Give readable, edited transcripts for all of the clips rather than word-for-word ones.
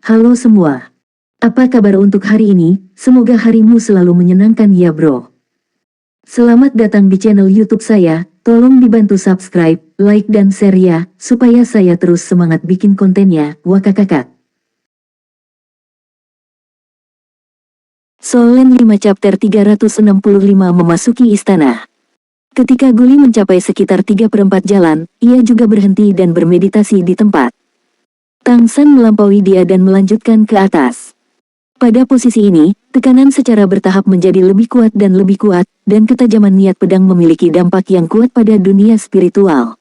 Halo semua. Apa kabar untuk hari ini? Semoga harimu selalu menyenangkan ya bro. Selamat datang di channel YouTube saya. Tolong dibantu subscribe, like dan share ya, supaya saya terus semangat bikin kontennya. Wakakakak. Solen 5 chapter 365 memasuki istana. Ketika Guli mencapai sekitar 3/4 jalan, ia juga berhenti dan bermeditasi di tempat. Tang San melampaui dia dan melanjutkan ke atas. Pada posisi ini, tekanan secara bertahap menjadi lebih kuat, dan ketajaman niat pedang memiliki dampak yang kuat pada dunia spiritual.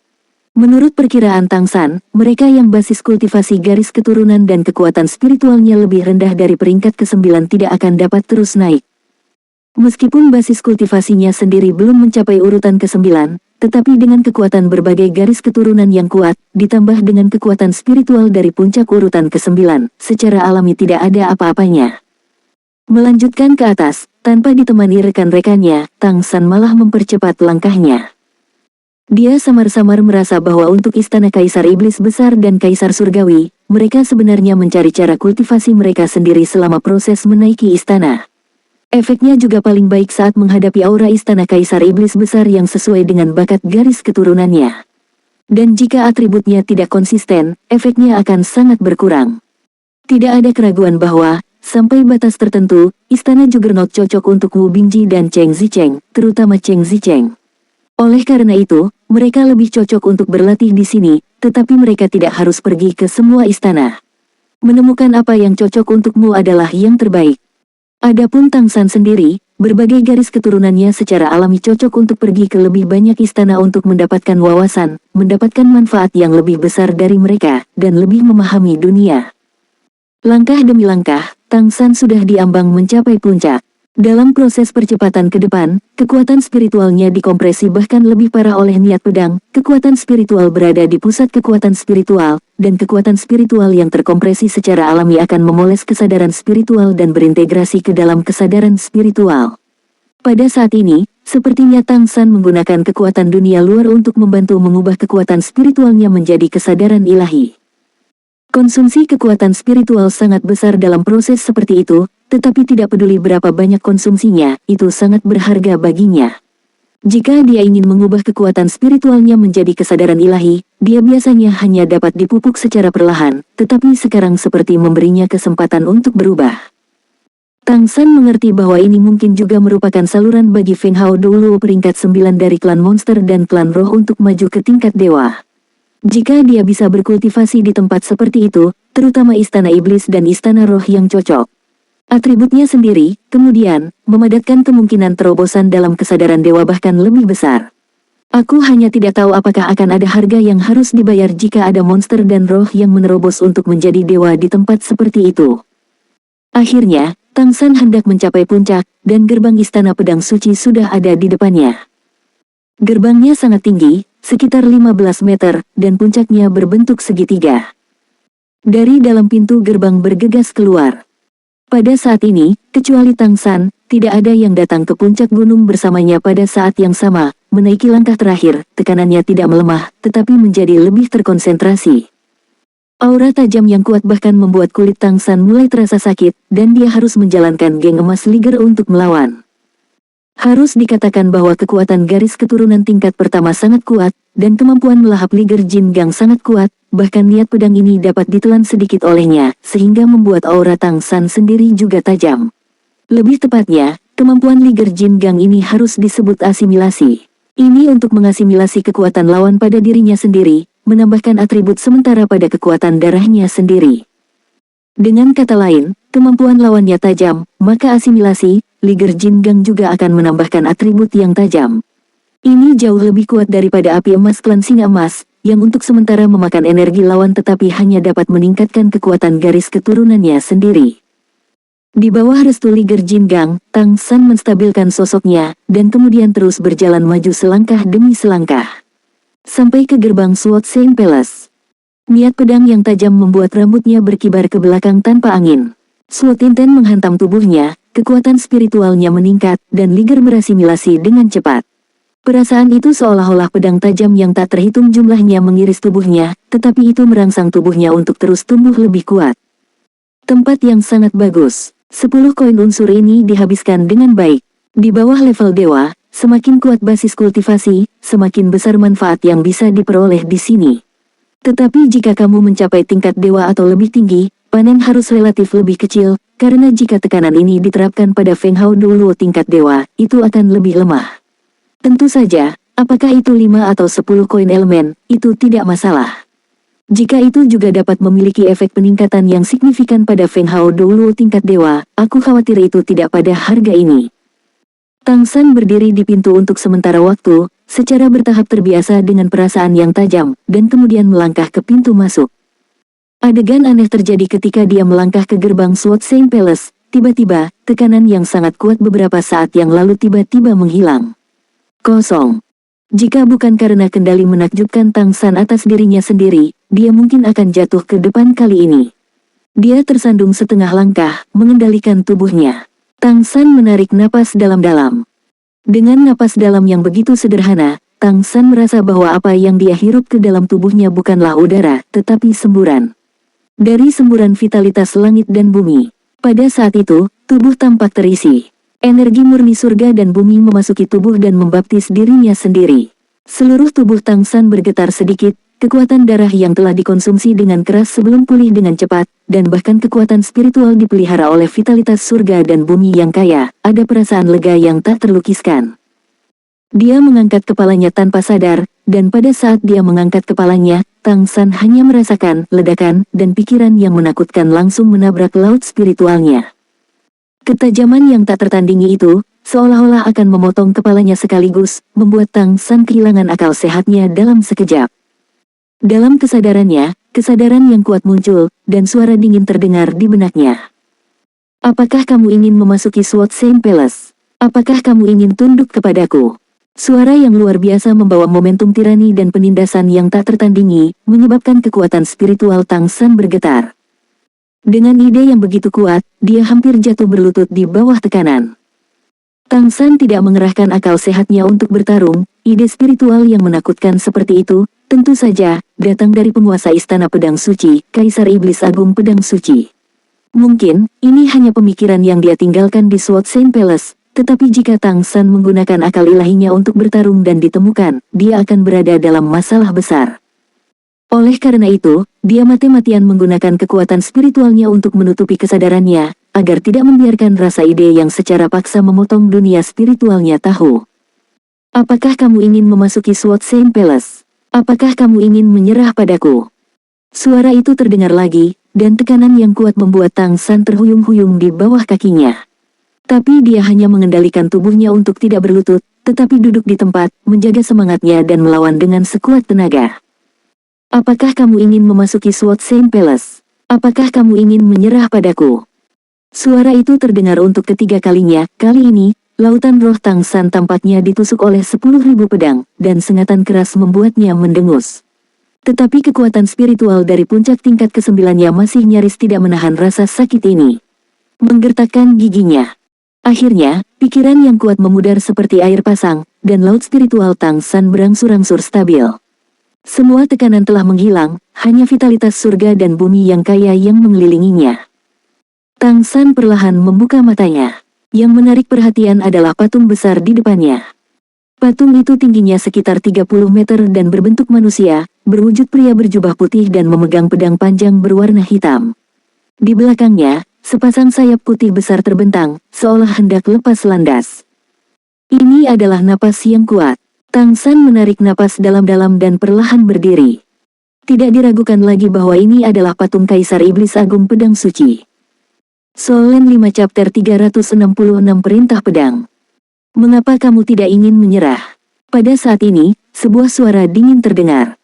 Menurut perkiraan Tang San, mereka yang basis kultivasi garis keturunan dan kekuatan spiritualnya lebih rendah dari peringkat ke-9 tidak akan dapat terus naik. Meskipun basis kultivasinya sendiri belum mencapai urutan ke-9, tetapi dengan kekuatan berbagai garis keturunan yang kuat, ditambah dengan kekuatan spiritual dari puncak urutan ke-9, secara alami tidak ada apa-apanya. Melanjutkan ke atas, tanpa ditemani rekan-rekannya, Tang San malah mempercepat langkahnya. Dia samar-samar merasa bahwa untuk istana Kaisar Iblis Besar dan Kaisar Surgawi, mereka sebenarnya mencari cara kultivasi mereka sendiri selama proses menaiki istana. Efeknya juga paling baik saat menghadapi aura istana Kaisar Iblis Besar yang sesuai dengan bakat garis keturunannya. Dan jika atributnya tidak konsisten, efeknya akan sangat berkurang. Tidak ada keraguan bahwa, sampai batas tertentu, istana Juggernaut cocok untuk Wu Bingji dan Cheng Zicheng, terutama Cheng Zicheng. Oleh karena itu, mereka lebih cocok untuk berlatih di sini, tetapi mereka tidak harus pergi ke semua istana. Menemukan apa yang cocok untukmu adalah yang terbaik. Adapun Tang San sendiri, berbagai garis keturunannya secara alami cocok untuk pergi ke lebih banyak istana untuk mendapatkan wawasan, mendapatkan manfaat yang lebih besar dari mereka, dan lebih memahami dunia. Langkah demi langkah, Tang San sudah diambang mencapai puncak. Dalam proses percepatan ke depan, kekuatan spiritualnya dikompresi bahkan lebih parah oleh niat pedang. Kekuatan spiritual berada di pusat kekuatan spiritual, dan kekuatan spiritual yang terkompresi secara alami akan memoles kesadaran spiritual dan berintegrasi ke dalam kesadaran spiritual. Pada saat ini, sepertinya Tang San menggunakan kekuatan dunia luar untuk membantu mengubah kekuatan spiritualnya menjadi kesadaran ilahi. Konsumsi kekuatan spiritual sangat besar dalam proses seperti itu, tetapi tidak peduli berapa banyak konsumsinya, itu sangat berharga baginya. Jika dia ingin mengubah kekuatan spiritualnya menjadi kesadaran ilahi, dia biasanya hanya dapat dipupuk secara perlahan, tetapi sekarang seperti memberinya kesempatan untuk berubah. Tang San mengerti bahwa ini mungkin juga merupakan saluran bagi Feng Hao Douluo peringkat 9 dari klan monster dan klan roh untuk maju ke tingkat dewa. Jika dia bisa berkultivasi di tempat seperti itu, terutama istana iblis dan istana roh yang cocok. Atributnya sendiri, kemudian, memadatkan kemungkinan terobosan dalam kesadaran dewa bahkan lebih besar. Aku hanya tidak tahu apakah akan ada harga yang harus dibayar jika ada monster dan roh yang menerobos untuk menjadi dewa di tempat seperti itu. Akhirnya, Tang San hendak mencapai puncak, dan gerbang istana pedang suci sudah ada di depannya. Gerbangnya sangat tinggi, sekitar 15 meter, dan puncaknya berbentuk segitiga. Dari dalam pintu gerbang bergegas keluar. Pada saat ini, kecuali Tang San, tidak ada yang datang ke puncak gunung bersamanya pada saat yang sama. Menaiki langkah terakhir, tekanannya tidak melemah, tetapi menjadi lebih terkonsentrasi. Aura tajam yang kuat bahkan membuat kulit Tang San mulai terasa sakit, dan dia harus menjalankan geng emas Liger untuk melawan. Harus dikatakan bahwa kekuatan garis keturunan tingkat pertama sangat kuat, dan kemampuan melahap Liger Jin Gang sangat kuat, bahkan niat pedang ini dapat ditelan sedikit olehnya, sehingga membuat aura Tang San sendiri juga tajam. Lebih tepatnya, kemampuan Liger Jin Gang ini harus disebut asimilasi. Ini untuk mengasimilasi kekuatan lawan pada dirinya sendiri, menambahkan atribut sementara pada kekuatan darahnya sendiri. Dengan kata lain, kemampuan lawannya tajam, maka asimilasi, Liger Jin Gang juga akan menambahkan atribut yang tajam. Ini jauh lebih kuat daripada api emas klan singa emas, yang untuk sementara memakan energi lawan tetapi hanya dapat meningkatkan kekuatan garis keturunannya sendiri. Di bawah restu Liger Jin Gang, Tang San menstabilkan sosoknya, dan kemudian terus berjalan maju selangkah demi selangkah. Sampai ke gerbang Sword Saint Palace. Niat pedang yang tajam membuat rambutnya berkibar ke belakang tanpa angin. Sword Inten menghantam tubuhnya, kekuatan spiritualnya meningkat, dan Liger berasimilasi dengan cepat. Perasaan itu seolah-olah pedang tajam yang tak terhitung jumlahnya mengiris tubuhnya, tetapi itu merangsang tubuhnya untuk terus tumbuh lebih kuat. Tempat yang sangat bagus. 10 koin unsur ini dihabiskan dengan baik. Di bawah level dewa, semakin kuat basis kultivasi, semakin besar manfaat yang bisa diperoleh di sini. Tetapi jika kamu mencapai tingkat dewa atau lebih tinggi, panen harus relatif lebih kecil, karena jika tekanan ini diterapkan pada Feng Hao Duoluo tingkat dewa, itu akan lebih lemah. Tentu saja, apakah itu 5 atau 10 koin elemen, itu tidak masalah. Jika itu juga dapat memiliki efek peningkatan yang signifikan pada Feng Hao Duoluo tingkat dewa, aku khawatir itu tidak pada harga ini. Tang San berdiri di pintu untuk sementara waktu, secara bertahap terbiasa dengan perasaan yang tajam, dan kemudian melangkah ke pintu masuk. Adegan aneh terjadi ketika dia melangkah ke gerbang Sword Saint Palace. Tiba-tiba, tekanan yang sangat kuat beberapa saat yang lalu tiba-tiba menghilang. Kosong. Jika bukan karena kendali menakjubkan Tang San atas dirinya sendiri, dia mungkin akan jatuh ke depan kali ini. Dia tersandung setengah langkah, mengendalikan tubuhnya. Tang San menarik napas dalam-dalam. Dengan napas dalam yang begitu sederhana, Tang San merasa bahwa apa yang dia hirup ke dalam tubuhnya bukanlah udara, tetapi semburan. Dari semburan vitalitas langit dan bumi. Pada saat itu, tubuh tampak terisi. Energi murni surga dan bumi memasuki tubuh dan membaptis dirinya sendiri. Seluruh tubuh Tang San bergetar sedikit, kekuatan darah yang telah dikonsumsi dengan keras sebelum pulih dengan cepat, dan bahkan kekuatan spiritual dipelihara oleh vitalitas surga dan bumi yang kaya, ada perasaan lega yang tak terlukiskan. Dia mengangkat kepalanya tanpa sadar, dan pada saat dia mengangkat kepalanya, Tang San hanya merasakan ledakan dan pikiran yang menakutkan langsung menabrak laut spiritualnya. Ketajaman yang tak tertandingi itu, seolah-olah akan memotong kepalanya sekaligus, membuat Tang San kehilangan akal sehatnya dalam sekejap. Dalam kesadarannya, kesadaran yang kuat muncul, dan suara dingin terdengar di benaknya. Apakah kamu ingin memasuki Sword Saint Palace? Apakah kamu ingin tunduk kepadaku? Suara yang luar biasa membawa momentum tirani dan penindasan yang tak tertandingi, menyebabkan kekuatan spiritual Tang San bergetar. Dengan ide yang begitu kuat, dia hampir jatuh berlutut di bawah tekanan. Tang San tidak mengerahkan akal sehatnya untuk bertarung, ide spiritual yang menakutkan seperti itu, tentu saja, datang dari penguasa Istana Pedang Suci, Kaisar Iblis Agung Pedang Suci. Mungkin, ini hanya pemikiran yang dia tinggalkan di Sword Saint Palace, tetapi jika Tang San menggunakan akal ilahinya untuk bertarung dan ditemukan, dia akan berada dalam masalah besar. Oleh karena itu, dia mati-matian menggunakan kekuatan spiritualnya untuk menutupi kesadarannya, agar tidak membiarkan rasa ide yang secara paksa memotong dunia spiritualnya tahu. Apakah kamu ingin memasuki Sword Saint Palace? Apakah kamu ingin menyerah padaku? Suara itu terdengar lagi, dan tekanan yang kuat membuat Tang San terhuyung-huyung di bawah kakinya. Tapi dia hanya mengendalikan tubuhnya untuk tidak berlutut, tetapi duduk di tempat, menjaga semangatnya dan melawan dengan sekuat tenaga. Apakah kamu ingin memasuki Sword Saint Palace? Apakah kamu ingin menyerah padaku? Suara itu terdengar untuk ketiga kalinya. Kali ini, lautan roh Tang San tampaknya ditusuk oleh 10.000 pedang, dan sengatan keras membuatnya mendengus. Tetapi kekuatan spiritual dari puncak tingkat ke-9-nya masih nyaris tidak menahan rasa sakit ini. Menggertakkan giginya. Akhirnya, pikiran yang kuat memudar seperti air pasang, dan laut spiritual Tang San berangsur-angsur stabil. Semua tekanan telah menghilang, hanya vitalitas surga dan bumi yang kaya yang mengelilinginya. Tang San perlahan membuka matanya. Yang menarik perhatian adalah patung besar di depannya. Patung itu tingginya sekitar 30 meter dan berbentuk manusia, berwujud pria berjubah putih dan memegang pedang panjang berwarna hitam. Di belakangnya, sepasang sayap putih besar terbentang, seolah hendak lepas landas. Ini adalah napas yang kuat. Tang San menarik napas dalam-dalam dan perlahan berdiri. Tidak diragukan lagi bahwa ini adalah patung Kaisar Iblis Agung Pedang Suci. Solen 5 Chapter 366 Perintah Pedang. Mengapa kamu tidak ingin menyerah? Pada saat ini, sebuah suara dingin terdengar.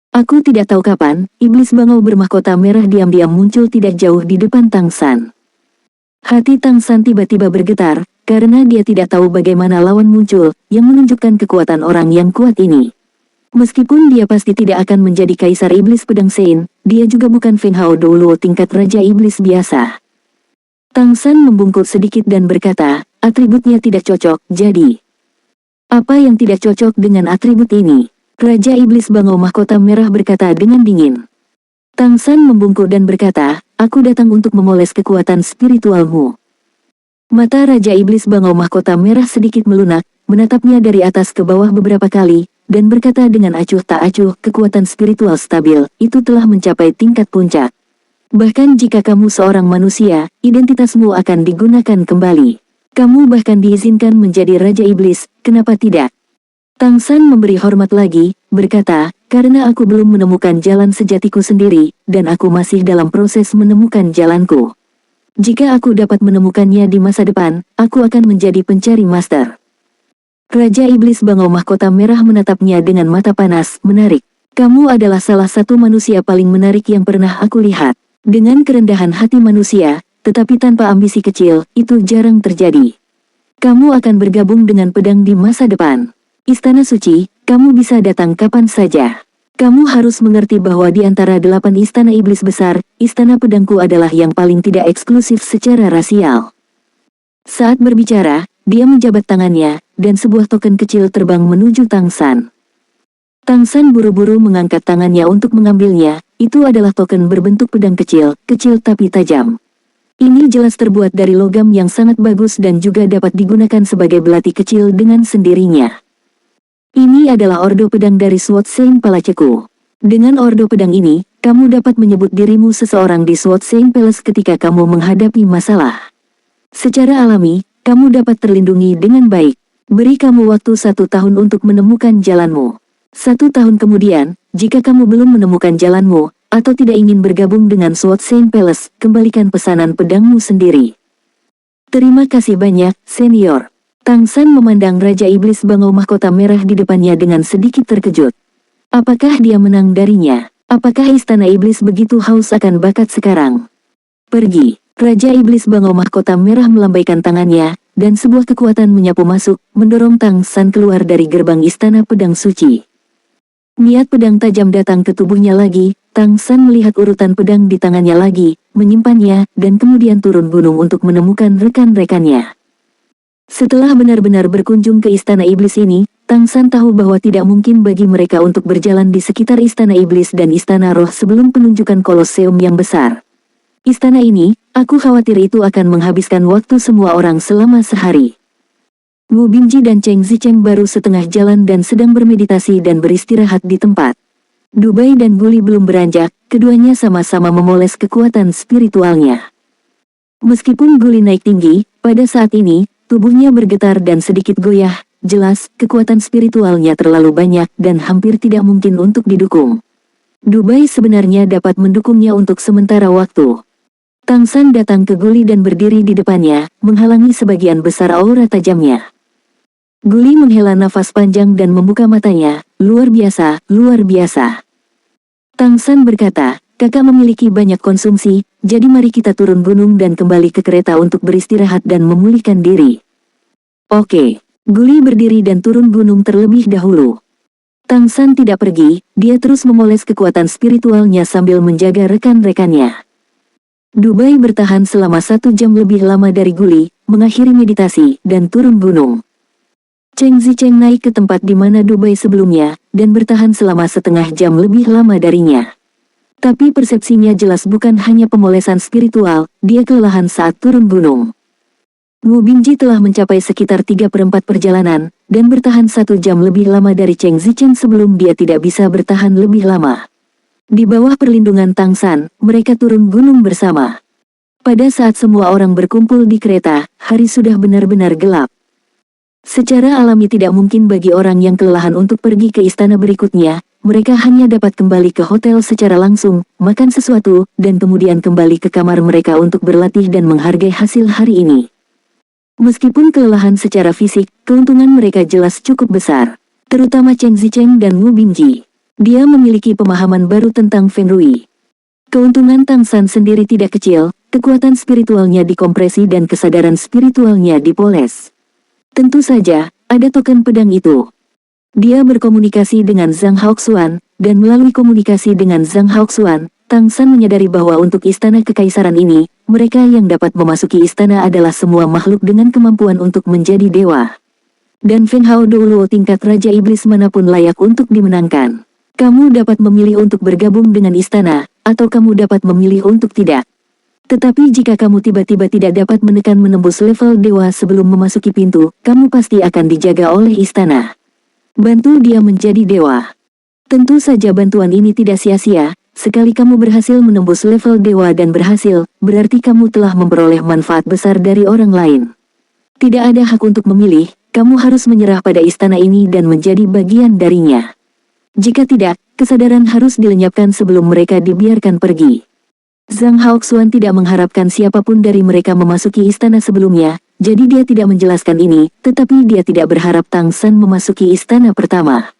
Aku tidak tahu kapan, iblis bangau bermahkota merah diam-diam muncul tidak jauh di depan Tang San. Hati Tang San tiba-tiba bergetar, karena dia tidak tahu bagaimana lawan muncul, yang menunjukkan kekuatan orang yang kuat ini. Meskipun dia pasti tidak akan menjadi Kaisar Iblis Pedang Sein, dia juga bukan Feng Hao Duoluo tingkat Raja Iblis biasa. Tang San membungkuk sedikit dan berkata, atributnya tidak cocok, jadi. Apa yang tidak cocok dengan atribut ini? Raja Iblis Bangau Mahkota Merah berkata dengan dingin. Tang San membungkuk dan berkata, aku datang untuk memoles kekuatan spiritualmu. Mata Raja Iblis Bangau Mahkota Merah sedikit melunak, menatapnya dari atas ke bawah beberapa kali, dan berkata dengan acuh tak acuh, kekuatan spiritual stabil, itu telah mencapai tingkat puncak. Bahkan jika kamu seorang manusia, identitasmu akan digunakan kembali. Kamu bahkan diizinkan menjadi Raja Iblis, kenapa tidak? Tang San memberi hormat lagi, berkata, karena aku belum menemukan jalan sejatiku sendiri, dan aku masih dalam proses menemukan jalanku. Jika aku dapat menemukannya di masa depan, aku akan menjadi pencari master. Raja Iblis Bangau Mahkota Merah menatapnya dengan mata panas, menarik. Kamu adalah salah satu manusia paling menarik yang pernah aku lihat. Dengan kerendahan hati manusia, tetapi tanpa ambisi kecil, itu jarang terjadi. Kamu akan bergabung dengan pedang di masa depan. Istana Suci, kamu bisa datang kapan saja. Kamu harus mengerti bahwa di antara 8 istana iblis besar, istana pedangku adalah yang paling tidak eksklusif secara rasial. Saat berbicara, dia menjabat tangannya, dan sebuah token kecil terbang menuju Tang San. Tang San buru-buru mengangkat tangannya untuk mengambilnya, itu adalah token berbentuk pedang kecil, kecil tapi tajam. Ini jelas terbuat dari logam yang sangat bagus dan juga dapat digunakan sebagai belati kecil dengan sendirinya. Ini adalah ordo pedang dari Sword Saint Palaceku. Dengan ordo pedang ini, kamu dapat menyebut dirimu seseorang di Sword Saint Palace ketika kamu menghadapi masalah. Secara alami, kamu dapat terlindungi dengan baik. Beri kamu waktu 1 tahun untuk menemukan jalanmu. 1 tahun kemudian, jika kamu belum menemukan jalanmu, atau tidak ingin bergabung dengan Sword Saint Palace, kembalikan pesanan pedangmu sendiri. Terima kasih banyak, senior. Tang San memandang Raja Iblis Bangau Mahkota Merah di depannya dengan sedikit terkejut. Apakah dia menang darinya? Apakah Istana Iblis begitu haus akan bakat sekarang? Pergi. Raja Iblis Bangau Mahkota Merah melambaikan tangannya, dan sebuah kekuatan menyapu masuk, mendorong Tang San keluar dari gerbang Istana Pedang Suci. Niat pedang tajam datang ke tubuhnya lagi, Tang San melihat urutan pedang di tangannya lagi, menyimpannya, dan kemudian turun gunung untuk menemukan rekan-rekannya. Setelah benar-benar berkunjung ke Istana Iblis ini, Tang San tahu bahwa tidak mungkin bagi mereka untuk berjalan di sekitar Istana Iblis dan Istana Roh sebelum penunjukan Koloseum yang besar. Istana ini, aku khawatir itu akan menghabiskan waktu semua orang selama sehari. Wu Bingji dan Cheng Zicheng baru setengah jalan dan sedang bermeditasi dan beristirahat di tempat. Dubai dan Guli belum beranjak, keduanya sama-sama memoles kekuatan spiritualnya. Meskipun Guli naik tinggi, pada saat ini, tubuhnya bergetar dan sedikit goyah, jelas, kekuatan spiritualnya terlalu banyak dan hampir tidak mungkin untuk didukung. Dubai sebenarnya dapat mendukungnya untuk sementara waktu. Tang San datang ke Guli dan berdiri di depannya, menghalangi sebagian besar aura tajamnya. Guli menghela nafas panjang dan membuka matanya, luar biasa, luar biasa. Tang San berkata, kakak memiliki banyak konsumsi, jadi mari kita turun gunung dan kembali ke kereta untuk beristirahat dan memulihkan diri. Oke. Guli berdiri dan turun gunung terlebih dahulu. Tang San tidak pergi, dia terus memoles kekuatan spiritualnya sambil menjaga rekan-rekannya. Dubai bertahan selama 1 jam lebih lama dari Guli, mengakhiri meditasi, dan turun gunung. Cheng Zicheng naik ke tempat di mana Dubai sebelumnya, dan bertahan selama setengah jam lebih lama darinya. Tapi persepsinya jelas bukan hanya pemolesan spiritual, dia kelelahan saat turun gunung. Wu Bingji telah mencapai sekitar 3/4 perjalanan, dan bertahan 1 jam lebih lama dari Cheng Zicheng sebelum dia tidak bisa bertahan lebih lama. Di bawah perlindungan Tang San, mereka turun gunung bersama. Pada saat semua orang berkumpul di kereta, hari sudah benar-benar gelap. Secara alami tidak mungkin bagi orang yang kelelahan untuk pergi ke istana berikutnya, mereka hanya dapat kembali ke hotel secara langsung, makan sesuatu, dan kemudian kembali ke kamar mereka untuk berlatih dan menghargai hasil hari ini. Meskipun kelelahan secara fisik, keuntungan mereka jelas cukup besar. Terutama Cheng Zicheng dan Wu Bingji. Dia memiliki pemahaman baru tentang Feng Rui. Keuntungan Tang San sendiri tidak kecil, kekuatan spiritualnya dikompresi dan kesadaran spiritualnya dipoles. Tentu saja, ada token pedang itu. Dia berkomunikasi dengan Zhang Haoxuan, dan melalui komunikasi dengan Zhang Haoxuan, Tang San menyadari bahwa untuk istana kekaisaran ini, mereka yang dapat memasuki istana adalah semua makhluk dengan kemampuan untuk menjadi dewa. Dan Feng Hao Doulo tingkat Raja Iblis manapun layak untuk dimenangkan. Kamu dapat memilih untuk bergabung dengan istana, atau kamu dapat memilih untuk tidak. Tetapi jika kamu tiba-tiba tidak dapat menekan menembus level dewa sebelum memasuki pintu, kamu pasti akan dijaga oleh istana. Bantu dia menjadi dewa. Tentu saja bantuan ini tidak sia-sia. Sekali kamu berhasil menembus level dewa dan berhasil, berarti kamu telah memperoleh manfaat besar dari orang lain. Tidak ada hak untuk memilih, kamu harus menyerah pada istana ini dan menjadi bagian darinya. Jika tidak, kesadaran harus dilenyapkan sebelum mereka dibiarkan pergi. Zhang Haoxuan tidak mengharapkan siapapun dari mereka memasuki istana sebelumnya, jadi dia tidak menjelaskan ini, tetapi dia tidak berharap Tang San memasuki istana pertama.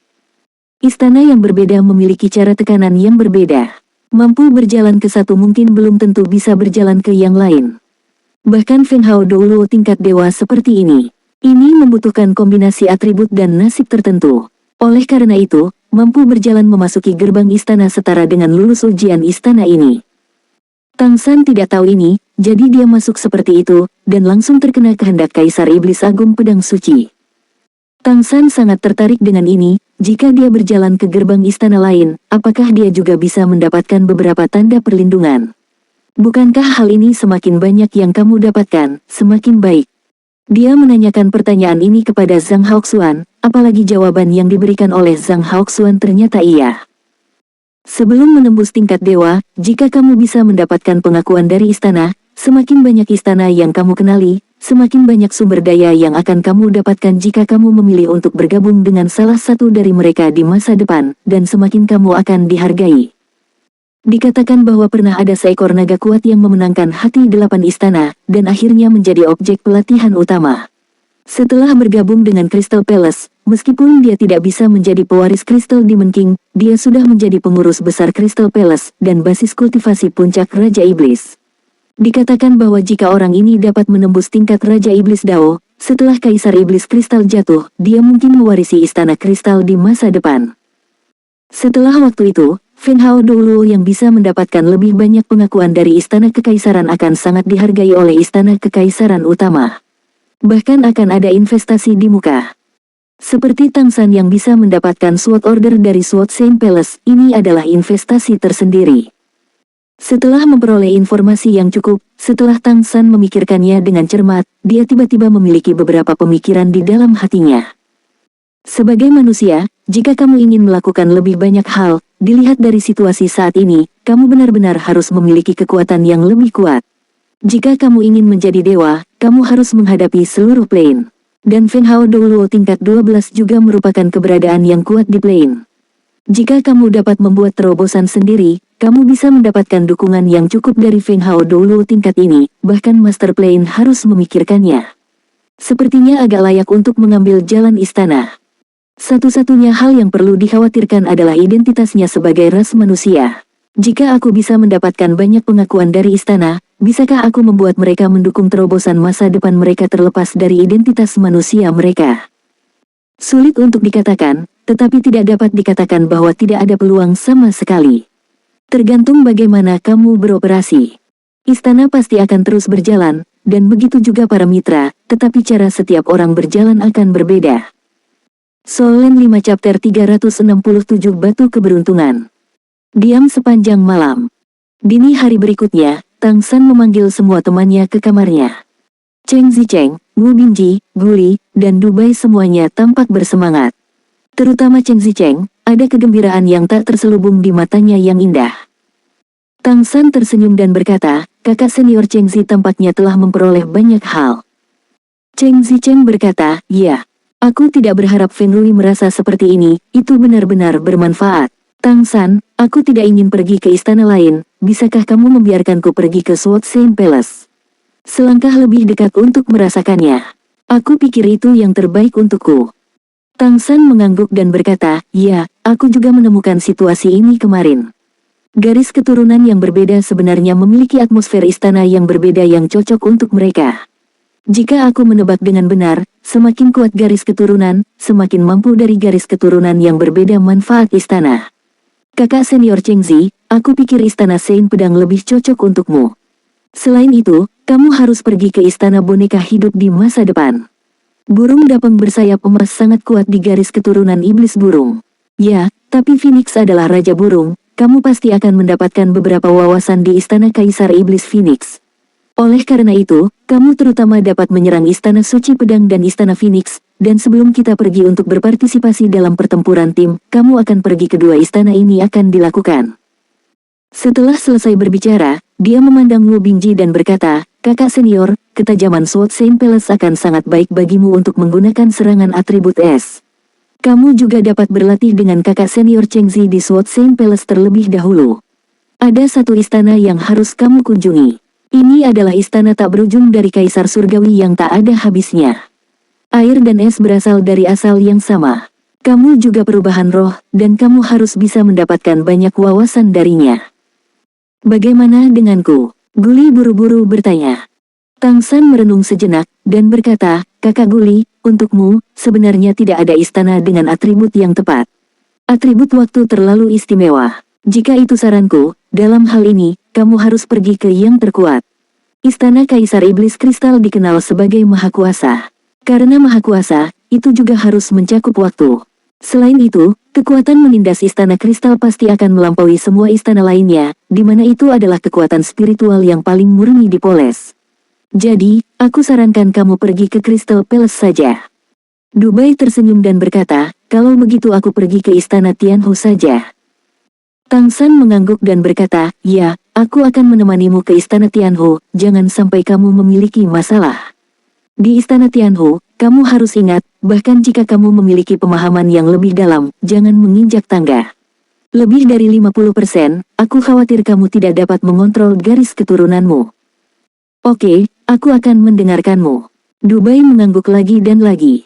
Istana yang berbeda memiliki cara tekanan yang berbeda. Mampu berjalan ke satu mungkin belum tentu bisa berjalan ke yang lain. Bahkan Feng Hao Doulo tingkat dewa seperti ini membutuhkan kombinasi atribut dan nasib tertentu. Oleh karena itu, mampu berjalan memasuki gerbang istana setara dengan lulus ujian istana ini. Tang San tidak tahu ini, jadi dia masuk seperti itu, dan langsung terkena kehendak Kaisar Iblis Agung Pedang Suci. Tang San sangat tertarik dengan ini, jika dia berjalan ke gerbang istana lain, apakah dia juga bisa mendapatkan beberapa tanda perlindungan? Bukankah hal ini semakin banyak yang kamu dapatkan, semakin baik? Dia menanyakan pertanyaan ini kepada Zhang Haoxuan, apalagi jawaban yang diberikan oleh Zhang Haoxuan ternyata iya. Sebelum menembus tingkat dewa, jika kamu bisa mendapatkan pengakuan dari istana, semakin banyak istana yang kamu kenali, semakin banyak sumber daya yang akan kamu dapatkan jika kamu memilih untuk bergabung dengan salah satu dari mereka di masa depan, dan semakin kamu akan dihargai. Dikatakan bahwa pernah ada seekor naga kuat yang memenangkan hati 8 istana, dan akhirnya menjadi objek pelatihan utama. Setelah bergabung dengan Crystal Palace, meskipun dia tidak bisa menjadi pewaris Crystal Demon King, dia sudah menjadi pengurus besar Crystal Palace dan basis kultivasi puncak Raja Iblis. Dikatakan bahwa jika orang ini dapat menembus tingkat Raja Iblis Dao, setelah Kaisar Iblis Kristal jatuh, dia mungkin mewarisi istana Kristal di masa depan. Setelah waktu itu, Feng Hao Doulo yang bisa mendapatkan lebih banyak pengakuan dari istana kekaisaran akan sangat dihargai oleh istana kekaisaran utama. Bahkan akan ada investasi di muka. Seperti Tang San yang bisa mendapatkan Sword Order dari Sword Saint Palace, ini adalah investasi tersendiri. Setelah memperoleh informasi yang cukup, setelah Tang San memikirkannya dengan cermat, dia tiba-tiba memiliki beberapa pemikiran di dalam hatinya. Sebagai manusia, jika kamu ingin melakukan lebih banyak hal, dilihat dari situasi saat ini, kamu benar-benar harus memiliki kekuatan yang lebih kuat. Jika kamu ingin menjadi dewa, kamu harus menghadapi seluruh plane. Dan Feng Hao Doulo tingkat 12 juga merupakan keberadaan yang kuat di plane. Jika kamu dapat membuat terobosan sendiri, kamu bisa mendapatkan dukungan yang cukup dari Feng Hao Doulo tingkat ini, bahkan Master Plane harus memikirkannya. Sepertinya agak layak untuk mengambil jalan istana. Satu-satunya hal yang perlu dikhawatirkan adalah identitasnya sebagai ras manusia. Jika aku bisa mendapatkan banyak pengakuan dari istana, bisakah aku membuat mereka mendukung terobosan masa depan mereka terlepas dari identitas manusia mereka? Sulit untuk dikatakan, tetapi tidak dapat dikatakan bahwa tidak ada peluang sama sekali. Tergantung bagaimana kamu beroperasi. Istana pasti akan terus berjalan, dan begitu juga para mitra, tetapi cara setiap orang berjalan akan berbeda. Soul Land 5 Chapter 367 Batu Keberuntungan. Diam sepanjang malam. Dini hari berikutnya, Tang San memanggil semua temannya ke kamarnya. Cheng Zicheng, Wu Binji, Guli, dan Dubai semuanya tampak bersemangat. Terutama Cheng Zicheng, ada kegembiraan yang tak terselubung di matanya yang indah. Tang San tersenyum dan berkata, kakak senior Cheng Zi tampaknya telah memperoleh banyak hal. Cheng Zicheng berkata, ya, aku tidak berharap Feng Rui merasa seperti ini, itu benar-benar bermanfaat. Tang San, aku tidak ingin pergi ke istana lain, bisakah kamu membiarkanku pergi ke Sword Saint Palace? Selangkah lebih dekat untuk merasakannya. Aku pikir itu yang terbaik untukku. Tang San mengangguk dan berkata, ya, aku juga menemukan situasi ini kemarin. Garis keturunan yang berbeda sebenarnya memiliki atmosfer istana yang berbeda yang cocok untuk mereka. Jika aku menebak dengan benar, semakin kuat garis keturunan, semakin mampu dari garis keturunan yang berbeda manfaat istana. Kakak senior Cheng Zi, aku pikir istana Saint Pedang lebih cocok untukmu. Selain itu, kamu harus pergi ke istana boneka hidup di masa depan. Burung dapang bersayap emas sangat kuat di garis keturunan iblis burung. Ya, tapi Phoenix adalah raja burung, kamu pasti akan mendapatkan beberapa wawasan di Istana Kaisar Iblis Phoenix. Oleh karena itu, kamu terutama dapat menyerang Istana Suci Pedang dan Istana Phoenix, dan sebelum kita pergi untuk berpartisipasi dalam pertempuran tim, kamu akan pergi kedua istana ini akan dilakukan. Setelah selesai berbicara, dia memandang Wu Bingji dan berkata, kakak senior, ketajaman Sword Saint Palace akan sangat baik bagimu untuk menggunakan serangan atribut es. Kamu juga dapat berlatih dengan kakak senior Chengzi di Sword Saint Palace terlebih dahulu. Ada satu istana yang harus kamu kunjungi. Ini adalah istana tak berujung dari Kaisar Surgawi yang tak ada habisnya. Air dan es berasal dari asal yang sama. Kamu juga perubahan roh, dan kamu harus bisa mendapatkan banyak wawasan darinya. Bagaimana denganku? Guli buru-buru bertanya. Tang San merenung sejenak, dan berkata, kakak Guli, untukmu, sebenarnya tidak ada istana dengan atribut yang tepat. Atribut waktu terlalu istimewa. Jika itu saranku, dalam hal ini, kamu harus pergi ke yang terkuat. Istana Kaisar Iblis Kristal dikenal sebagai Maha Kuasa. Karena Maha Kuasa, itu juga harus mencakup waktu. Selain itu, kekuatan menindas Istana Kristal pasti akan melampaui semua istana lainnya, di mana itu adalah kekuatan spiritual yang paling murni dipoles. Jadi, aku sarankan kamu pergi ke Crystal Palace saja. Dubai tersenyum dan berkata, kalau begitu aku pergi ke Istana Tianhu saja. Tang San mengangguk dan berkata, ya, aku akan menemanimu ke Istana Tianhu, jangan sampai kamu memiliki masalah. Di Istana Tianhu, kamu harus ingat, bahkan jika kamu memiliki pemahaman yang lebih dalam, jangan menginjak tangga. Lebih dari 50%, aku khawatir kamu tidak dapat mengontrol garis keturunanmu. Oke, aku akan mendengarkanmu. Dubai mengangguk lagi dan lagi.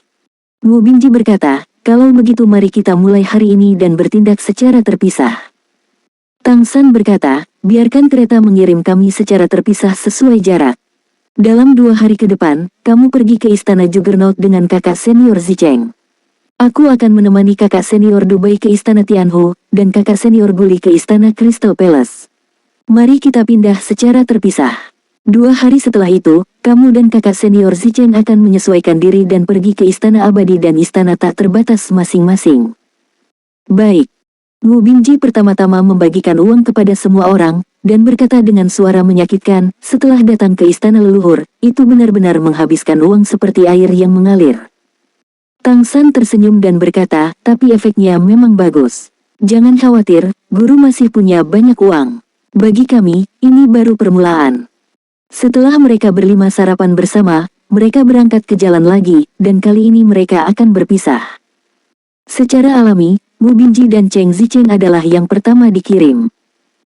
Wu Bingji berkata, kalau begitu mari kita mulai hari ini dan bertindak secara terpisah. Tang San berkata, biarkan kereta mengirim kami secara terpisah sesuai jarak. Dalam 2 hari ke depan, kamu pergi ke Istana Juggernaut dengan kakak senior Zicheng. Aku akan menemani kakak senior Dubai ke Istana Tianhu, dan kakak senior Guli ke Istana Crystal Palace. Mari kita pindah secara terpisah. 2 hari setelah itu, kamu dan kakak senior Zicheng akan menyesuaikan diri dan pergi ke Istana Abadi dan Istana Tak Terbatas masing-masing. Baik. Wu Bingji pertama-tama membagikan uang kepada semua orang, dan berkata dengan suara menyakitkan, setelah datang ke istana leluhur, itu benar-benar menghabiskan uang seperti air yang mengalir. Tang San tersenyum dan berkata, tapi efeknya memang bagus. Jangan khawatir, guru masih punya banyak uang. Bagi kami, ini baru permulaan. Setelah mereka berlima sarapan bersama, mereka berangkat ke jalan lagi, dan kali ini mereka akan berpisah. Secara alami, Wu Bingji dan Cheng Zicheng adalah yang pertama dikirim.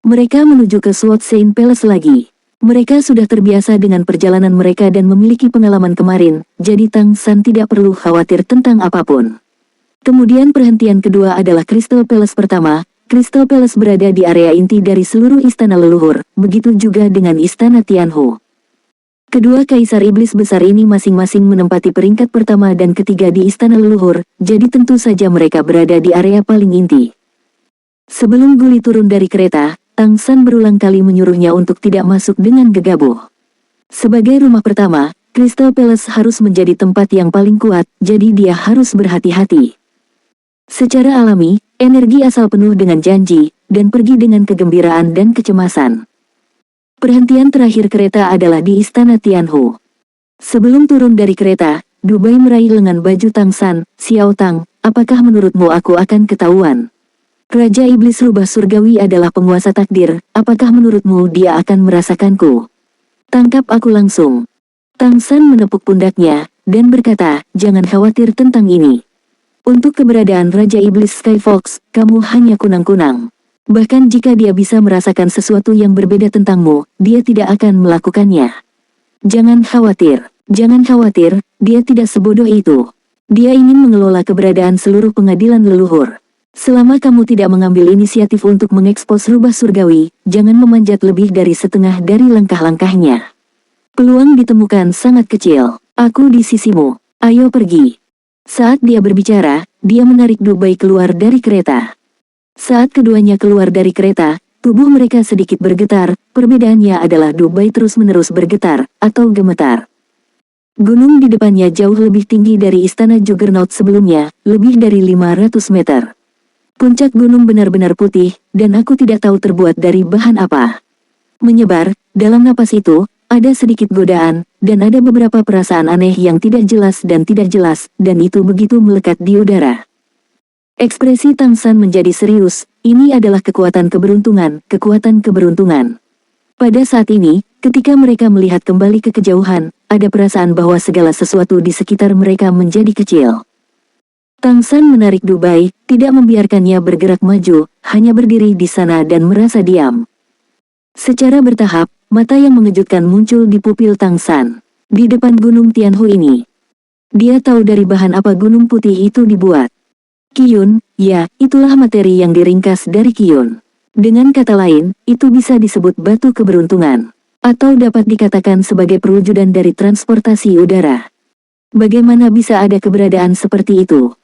Mereka menuju ke Sword Saint Palace lagi. Mereka sudah terbiasa dengan perjalanan mereka dan memiliki pengalaman kemarin, jadi Tang San tidak perlu khawatir tentang apapun. Kemudian perhentian kedua adalah Crystal Palace pertama. Crystal Palace berada di area inti dari seluruh istana leluhur, begitu juga dengan Istana Tianhu. Kedua kaisar iblis besar ini masing-masing menempati peringkat pertama dan ketiga di istana leluhur, jadi tentu saja mereka berada di area paling inti. Sebelum Guli turun dari kereta, Tang San berulang kali menyuruhnya untuk tidak masuk dengan gegabah. Sebagai rumah pertama, Crystal Palace harus menjadi tempat yang paling kuat, jadi dia harus berhati-hati. Secara alami, energi asal penuh dengan janji, dan pergi dengan kegembiraan dan kecemasan. Perhentian terakhir kereta adalah di Istana Tianhu. Sebelum turun dari kereta, Dubai meraih lengan baju Tang San, Xiao Tang, apakah menurutmu aku akan ketahuan? Raja Iblis Rubah Surgawi adalah penguasa takdir, apakah menurutmu dia akan merasakanku? Tangkap aku langsung. Tang San menepuk pundaknya, dan berkata, jangan khawatir tentang ini. Untuk keberadaan Raja Iblis Skyfox, kamu hanya kunang-kunang. Bahkan jika dia bisa merasakan sesuatu yang berbeda tentangmu, dia tidak akan melakukannya. Jangan khawatir, dia tidak sebodoh itu. Dia ingin mengelola keberadaan seluruh pengadilan leluhur. Selama kamu tidak mengambil inisiatif untuk mengekspos Rubah Surgawi, jangan memanjat lebih dari setengah dari langkah-langkahnya. Peluang ditemukan sangat kecil. Aku di sisimu, ayo pergi. Saat dia berbicara, dia menarik Dubai keluar dari kereta. Saat keduanya keluar dari kereta, tubuh mereka sedikit bergetar, perbedaannya adalah Dubai terus-menerus bergetar, atau gemetar. Gunung di depannya jauh lebih tinggi dari Istana Juggernaut sebelumnya, lebih dari 500 meter. Puncak gunung benar-benar putih, dan aku tidak tahu terbuat dari bahan apa. Menyebar, dalam napas itu, ada sedikit godaan, dan ada beberapa perasaan aneh yang tidak jelas, dan itu begitu melekat di udara. Ekspresi Tang San menjadi serius, ini adalah kekuatan keberuntungan, kekuatan keberuntungan. Pada saat ini, ketika mereka melihat kembali ke kejauhan, ada perasaan bahwa segala sesuatu di sekitar mereka menjadi kecil. Tang San menarik Dubai, tidak membiarkannya bergerak maju, hanya berdiri di sana dan merasa diam. Secara bertahap, mata yang mengejutkan muncul di pupil Tang San. Di depan gunung Tianhu ini. Dia tahu dari bahan apa gunung putih itu dibuat. Qiyun, ya, itulah materi yang diringkas dari Qiyun. Dengan kata lain, itu bisa disebut batu keberuntungan. Atau dapat dikatakan sebagai perwujudan dari transportasi udara. Bagaimana bisa ada keberadaan seperti itu?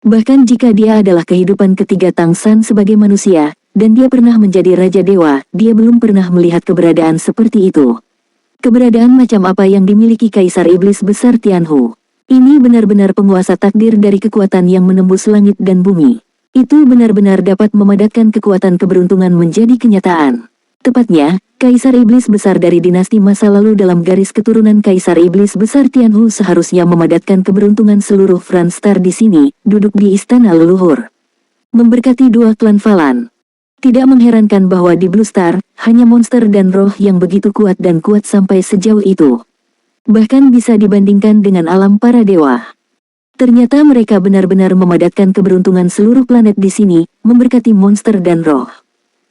Bahkan jika dia adalah kehidupan ketiga Tang San sebagai manusia, dan dia pernah menjadi Raja Dewa, dia belum pernah melihat keberadaan seperti itu. Keberadaan macam apa yang dimiliki Kaisar Iblis Besar Tianhu? Ini benar-benar penguasa takdir dari kekuatan yang menembus langit dan bumi. Itu benar-benar dapat memadatkan kekuatan keberuntungan menjadi kenyataan. Tepatnya, Kaisar Iblis Besar dari dinasti masa lalu dalam garis keturunan Kaisar Iblis Besar Tianhu seharusnya memadatkan keberuntungan seluruh Franstar di sini, duduk di istana leluhur. Memberkati dua klan Falan. Tidak mengherankan bahwa di Blue Star, hanya monster dan roh yang begitu kuat dan kuat sampai sejauh itu. Bahkan bisa dibandingkan dengan alam para dewa. Ternyata mereka benar-benar memadatkan keberuntungan seluruh planet di sini, memberkati monster dan roh.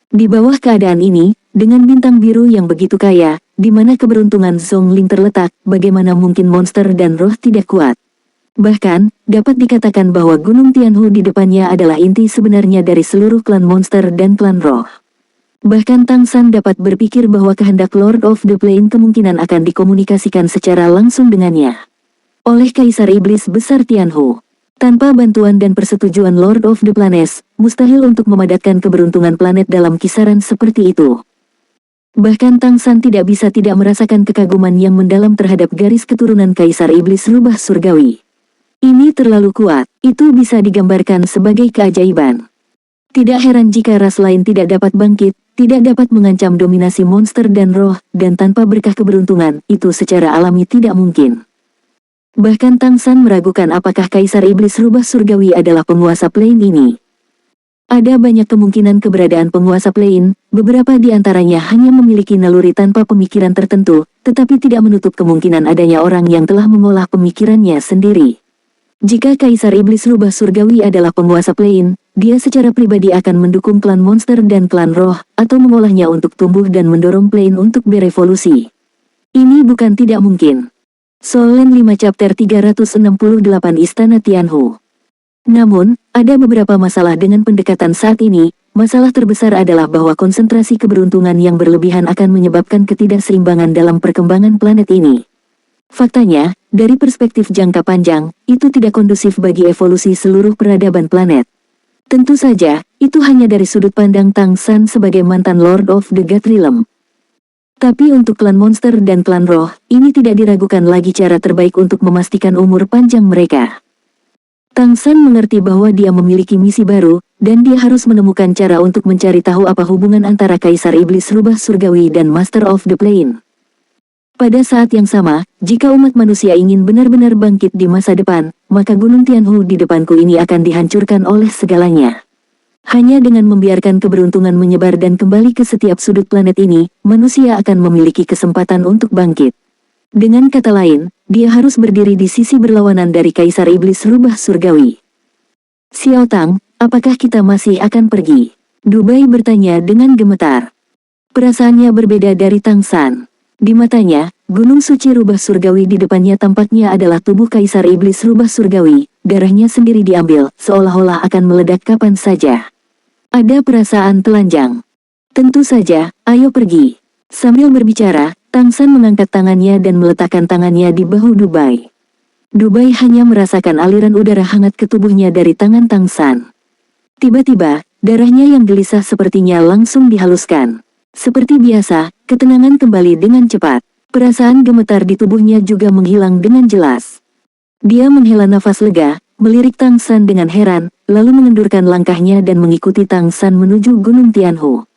Di bawah keadaan ini, dengan bintang biru yang begitu kaya, di mana keberuntungan Zhongling terletak, bagaimana mungkin monster dan roh tidak kuat? Bahkan, dapat dikatakan bahwa Gunung Tianhu di depannya adalah inti sebenarnya dari seluruh klan monster dan klan roh. Bahkan Tang San dapat berpikir bahwa kehendak Lord of the Plain kemungkinan akan dikomunikasikan secara langsung dengannya. Oleh Kaisar Iblis Besar Tianhu. Tanpa bantuan dan persetujuan Lord of the Planes, mustahil untuk memadatkan keberuntungan planet dalam kisaran seperti itu. Bahkan Tang San tidak bisa tidak merasakan kekaguman yang mendalam terhadap garis keturunan Kaisar Iblis Rubah Surgawi. Ini terlalu kuat, itu bisa digambarkan sebagai keajaiban. Tidak heran jika ras lain tidak dapat bangkit, tidak dapat mengancam dominasi monster dan roh, dan tanpa berkah keberuntungan, itu secara alami tidak mungkin. Bahkan Tang San meragukan apakah Kaisar Iblis Rubah Surgawi adalah penguasa Plain ini. Ada banyak kemungkinan keberadaan penguasa Plain, beberapa di antaranya hanya memiliki naluri tanpa pemikiran tertentu, tetapi tidak menutup kemungkinan adanya orang yang telah mengolah pemikirannya sendiri. Jika Kaisar Iblis Rubah Surgawi adalah penguasa Plain, dia secara pribadi akan mendukung klan monster dan klan roh, atau mengolahnya untuk tumbuh dan mendorong Plain untuk berevolusi. Ini bukan tidak mungkin. Solen 5 Chapter 368 Istana Tianhu. Namun, ada beberapa masalah dengan pendekatan saat ini. Masalah terbesar adalah bahwa konsentrasi keberuntungan yang berlebihan akan menyebabkan ketidakseimbangan dalam perkembangan planet ini. Faktanya, dari perspektif jangka panjang, itu tidak kondusif bagi evolusi seluruh peradaban planet. Tentu saja, itu hanya dari sudut pandang Tang San sebagai mantan Lord of the God Realm. Tapi untuk klan monster dan klan roh, ini tidak diragukan lagi cara terbaik untuk memastikan umur panjang mereka. Tang San mengerti bahwa dia memiliki misi baru, dan dia harus menemukan cara untuk mencari tahu apa hubungan antara Kaisar Iblis Rubah Surgawi dan Master of the Plain. Pada saat yang sama, jika umat manusia ingin benar-benar bangkit di masa depan, maka Gunung Tianhu di depanku ini akan dihancurkan oleh segalanya. Hanya dengan membiarkan keberuntungan menyebar dan kembali ke setiap sudut planet ini, manusia akan memiliki kesempatan untuk bangkit. Dengan kata lain, dia harus berdiri di sisi berlawanan dari Kaisar Iblis Rubah Surgawi. Xiao Tang, apakah kita masih akan pergi? Dubai bertanya dengan gemetar. Perasaannya berbeda dari Tang San. Di matanya, Gunung Suci Rubah Surgawi di depannya tampaknya adalah tubuh Kaisar Iblis Rubah Surgawi, darahnya sendiri diambil, seolah-olah akan meledak kapan saja. Ada perasaan telanjang. Tentu saja, ayo pergi. Sambil berbicara, Tang San mengangkat tangannya dan meletakkan tangannya di bahu Dubai. Dubai hanya merasakan aliran udara hangat ke tubuhnya dari tangan Tang San. Tiba-tiba, darahnya yang gelisah sepertinya langsung dihaluskan. Seperti biasa, ketenangan kembali dengan cepat. Perasaan gemetar di tubuhnya juga menghilang dengan jelas. Dia menghela nafas lega, melirik Tang San dengan heran, lalu mengendurkan langkahnya dan mengikuti Tang San menuju Gunung Tianhu.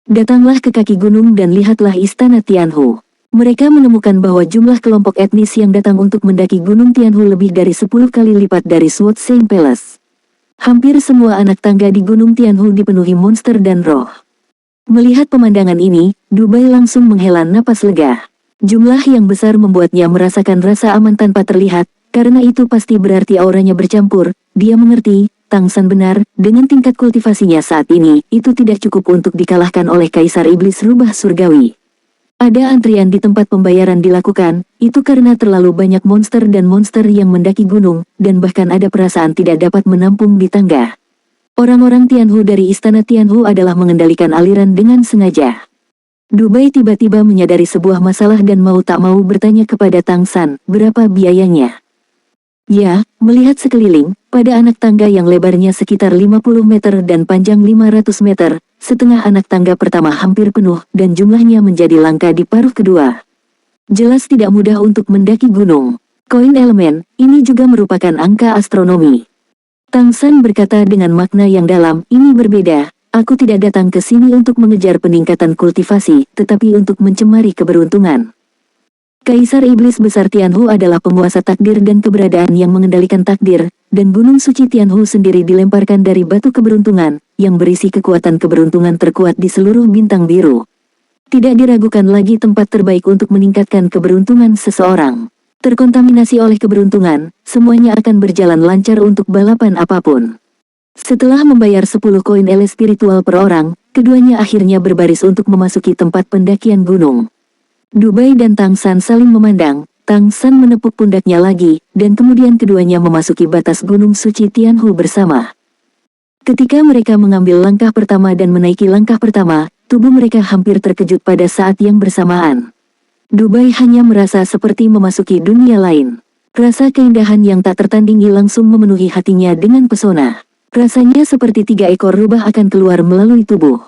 Datanglah ke kaki gunung dan lihatlah istana Tianhu. Mereka menemukan bahwa jumlah kelompok etnis yang datang untuk mendaki Gunung Tianhu lebih dari 10 kali lipat dari Sword Seng Palace. Hampir semua anak tangga di Gunung Tianhu dipenuhi monster dan roh. Melihat pemandangan ini, Dubai langsung menghela napas lega. Jumlah yang besar membuatnya merasakan rasa aman tanpa terlihat, karena itu pasti berarti auranya bercampur. Dia mengerti, Tang San benar, dengan tingkat kultivasinya saat ini, itu tidak cukup untuk dikalahkan oleh Kaisar Iblis Rubah Surgawi. Ada antrian di tempat pembayaran dilakukan, itu karena terlalu banyak monster dan monster yang mendaki gunung, dan bahkan ada perasaan tidak dapat menampung di tangga. Orang-orang Tianhu dari Istana Tianhu adalah mengendalikan aliran dengan sengaja. Dubai tiba-tiba menyadari sebuah masalah dan mau tak mau bertanya kepada Tang San, berapa biayanya? Ya, melihat sekeliling, pada anak tangga yang lebarnya sekitar 50 meter dan panjang 500 meter, setengah anak tangga pertama hampir penuh dan jumlahnya menjadi langka di paruh kedua. Jelas tidak mudah untuk mendaki gunung. Koin elemen, ini juga merupakan angka astronomi. Tang San berkata dengan makna yang dalam, ini berbeda, aku tidak datang ke sini untuk mengejar peningkatan kultivasi, tetapi untuk mencemari keberuntungan. Kaisar Iblis Besar Tianhu adalah penguasa takdir dan keberadaan yang mengendalikan takdir, dan Gunung Suci Tianhu sendiri dilemparkan dari batu keberuntungan, yang berisi kekuatan keberuntungan terkuat di seluruh bintang biru. Tidak diragukan lagi tempat terbaik untuk meningkatkan keberuntungan seseorang. Terkontaminasi oleh keberuntungan, semuanya akan berjalan lancar untuk balapan apapun. Setelah membayar 10 koin ele spiritual per orang, keduanya akhirnya berbaris untuk memasuki tempat pendakian gunung. Dubai dan Tang San saling memandang, Tang San menepuk pundaknya lagi, dan kemudian keduanya memasuki batas Gunung Suci Tianhu bersama. Ketika mereka mengambil langkah pertama dan menaiki langkah pertama, tubuh mereka hampir terkejut pada saat yang bersamaan. Dubai hanya merasa seperti memasuki dunia lain. Rasa keindahan yang tak tertandingi langsung memenuhi hatinya dengan pesona. Rasanya seperti 3 ekor rubah akan keluar melalui tubuh.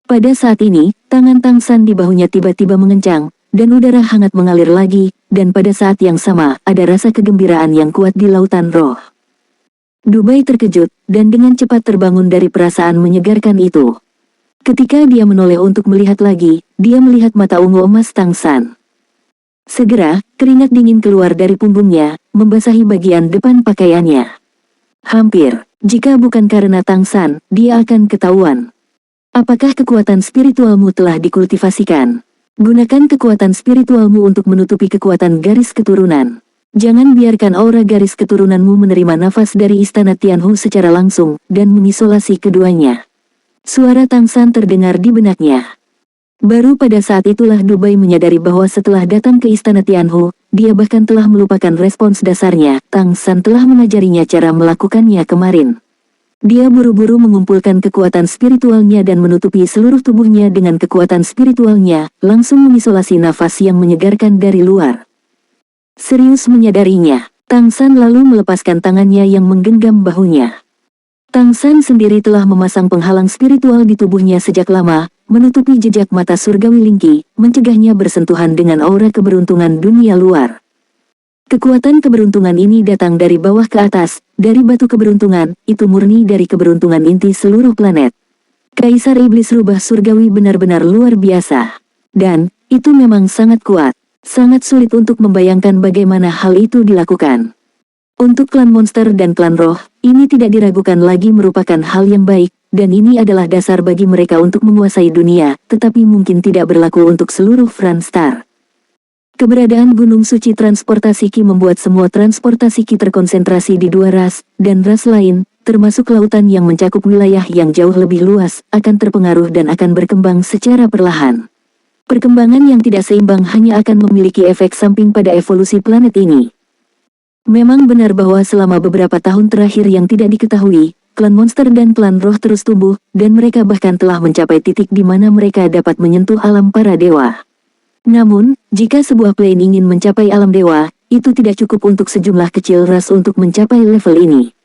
Pada saat ini, tangan Tang San di bahunya tiba-tiba mengencang, dan udara hangat mengalir lagi, dan pada saat yang sama, ada rasa kegembiraan yang kuat di lautan roh. Dubai terkejut, dan dengan cepat terbangun dari perasaan menyegarkan itu. Ketika dia menoleh untuk melihat lagi, dia melihat mata ungu emas Tang San. Segera, keringat dingin keluar dari punggungnya, membasahi bagian depan pakaiannya. Hampir, jika bukan karena Tang San, dia akan ketahuan. Apakah kekuatan spiritualmu telah dikultivasikan? Gunakan kekuatan spiritualmu untuk menutupi kekuatan garis keturunan. Jangan biarkan aura garis keturunanmu menerima nafas dari Istana Tianhu secara langsung, dan mengisolasi keduanya. Suara Tang San terdengar di benaknya. Baru pada saat itulah Dubai menyadari bahwa setelah datang ke Istana Tianhu, dia bahkan telah melupakan respons dasarnya. Tang San telah mengajarinya cara melakukannya kemarin. Dia buru-buru mengumpulkan kekuatan spiritualnya dan menutupi seluruh tubuhnya dengan kekuatan spiritualnya, langsung mengisolasi nafas yang menyegarkan dari luar. Serius menyadarinya, Tang San lalu melepaskan tangannya yang menggenggam bahunya. Tang San sendiri telah memasang penghalang spiritual di tubuhnya sejak lama, menutupi jejak mata surgawi Lingqi, mencegahnya bersentuhan dengan aura keberuntungan dunia luar. Kekuatan keberuntungan ini datang dari bawah ke atas, dari batu keberuntungan, itu murni dari keberuntungan inti seluruh planet. Kaisar Iblis Rubah Surgawi benar-benar luar biasa. Dan, itu memang sangat kuat. Sangat sulit untuk membayangkan bagaimana hal itu dilakukan. Untuk klan monster dan klan roh, ini tidak diragukan lagi merupakan hal yang baik, dan ini adalah dasar bagi mereka untuk menguasai dunia, tetapi mungkin tidak berlaku untuk seluruh Franstar. Keberadaan Gunung Suci Transportasi Ki membuat semua transportasi Ki terkonsentrasi di 2 ras, dan ras lain, termasuk lautan yang mencakup wilayah yang jauh lebih luas, akan terpengaruh dan akan berkembang secara perlahan. Perkembangan yang tidak seimbang hanya akan memiliki efek samping pada evolusi planet ini. Memang benar bahwa selama beberapa tahun terakhir yang tidak diketahui, klan monster dan klan roh terus tumbuh, dan mereka bahkan telah mencapai titik di mana mereka dapat menyentuh alam para dewa. Namun, jika sebuah plane ingin mencapai alam dewa, itu tidak cukup untuk sejumlah kecil ras untuk mencapai level ini.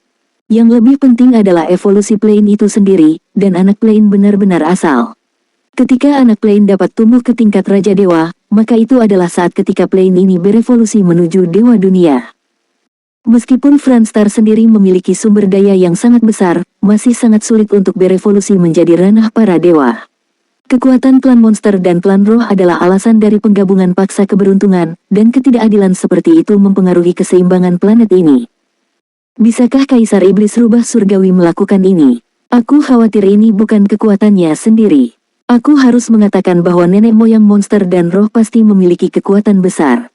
Yang lebih penting adalah evolusi plane itu sendiri, dan anak plane benar-benar asal. Ketika anak plane dapat tumbuh ke tingkat Raja Dewa, maka itu adalah saat ketika plane ini berevolusi menuju Dewa Dunia. Meskipun Franstar sendiri memiliki sumber daya yang sangat besar, masih sangat sulit untuk berevolusi menjadi ranah para dewa. Kekuatan klan monster dan klan roh adalah alasan dari penggabungan paksa keberuntungan, dan ketidakadilan seperti itu mempengaruhi keseimbangan planet ini. Bisakah Kaisar Iblis Rubah Surgawi melakukan ini? Aku khawatir ini bukan kekuatannya sendiri. Aku harus mengatakan bahwa nenek moyang monster dan roh pasti memiliki kekuatan besar.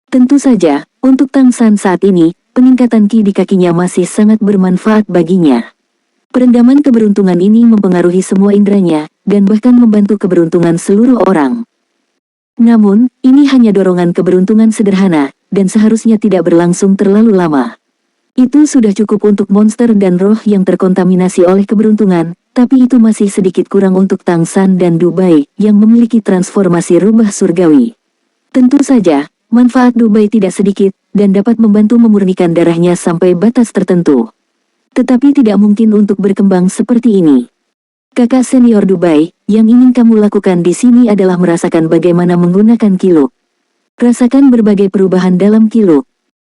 Tentu saja, untuk Tang San saat ini, peningkatan ki di kakinya masih sangat bermanfaat baginya. Perendaman keberuntungan ini mempengaruhi semua inderanya, dan bahkan membantu keberuntungan seluruh orang. Namun, ini hanya dorongan keberuntungan sederhana, dan seharusnya tidak berlangsung terlalu lama. Itu sudah cukup untuk monster dan roh yang terkontaminasi oleh keberuntungan, tapi itu masih sedikit kurang untuk Tang San dan Dubai, yang memiliki transformasi rubah surgawi. Tentu saja, manfaat Dubai tidak sedikit, dan dapat membantu memurnikan darahnya sampai batas tertentu. Tetapi tidak mungkin untuk berkembang seperti ini. Kakak senior Dubai, yang ingin kamu lakukan di sini adalah merasakan bagaimana menggunakan kiluk. Rasakan berbagai perubahan dalam kiluk.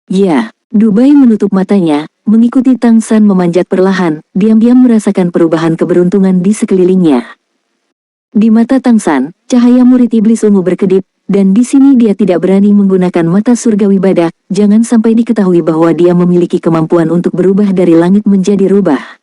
Ya, Dubai menutup matanya, mengikuti Tang San memanjat perlahan, diam-diam merasakan perubahan keberuntungan di sekelilingnya. Di mata Tang San, cahaya murid iblis ungu berkedip, dan di sini dia tidak berani menggunakan mata surgawi badak, jangan sampai diketahui bahwa dia memiliki kemampuan untuk berubah dari langit menjadi rubah.